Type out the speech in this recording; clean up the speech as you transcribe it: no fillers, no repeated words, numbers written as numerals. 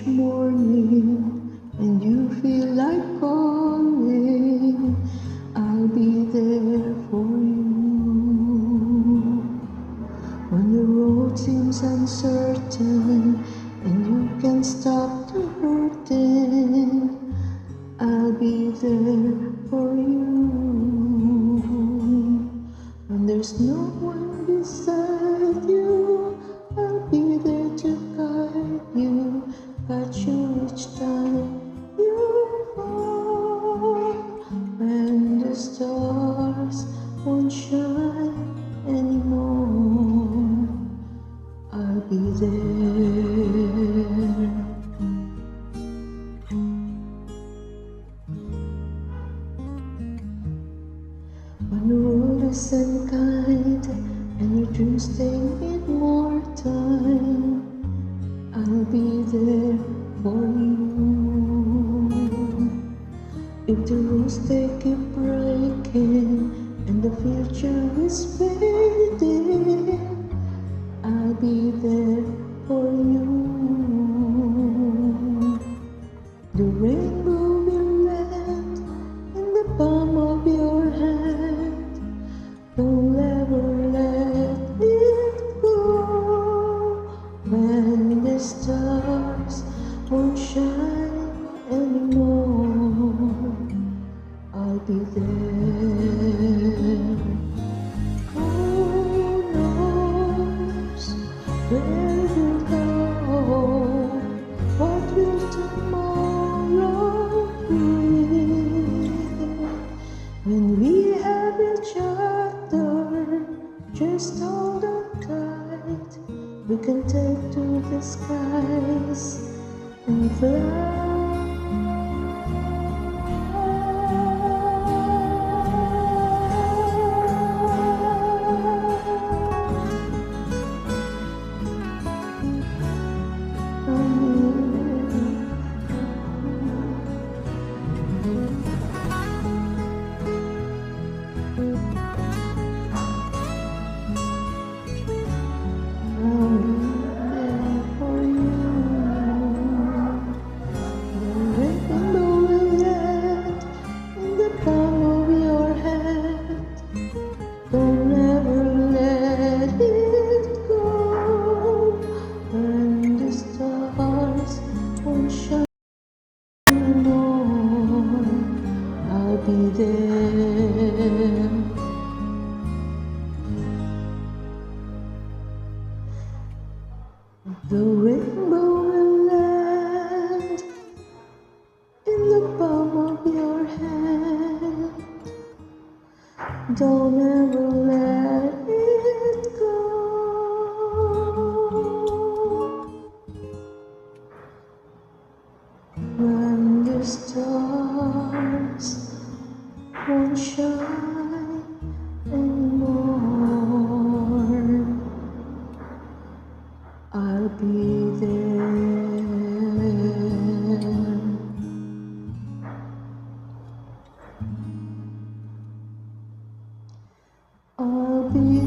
morning and you feel like calling, I'll be there for you. When the road seems uncertain and you can't stop the hurting, I'll be there for you. When there's no one beside you, I'll be there to guide you, got you each time you fall. When the stars won't shine anymore, I'll be there. When the world is unkind and your dreams they need more time, I'll be there for you. If the rules they keep breaking and the future is fading, I'll be there for you. The rainbow will land in the palm of your hand. Don't ever let it go. When the stars won't shine anymore, I'll be there. Who knows where we'll go? What will tomorrow bring? When we have each other, just hold on tight. We can take to the skies and fly. Don't ever let it go. When the stars won't shine anymore, I'll be there. The rainbow will land in the palm of your hand. Don't ever let it go. When the stars won't shine anymore, I'll be there. I'll be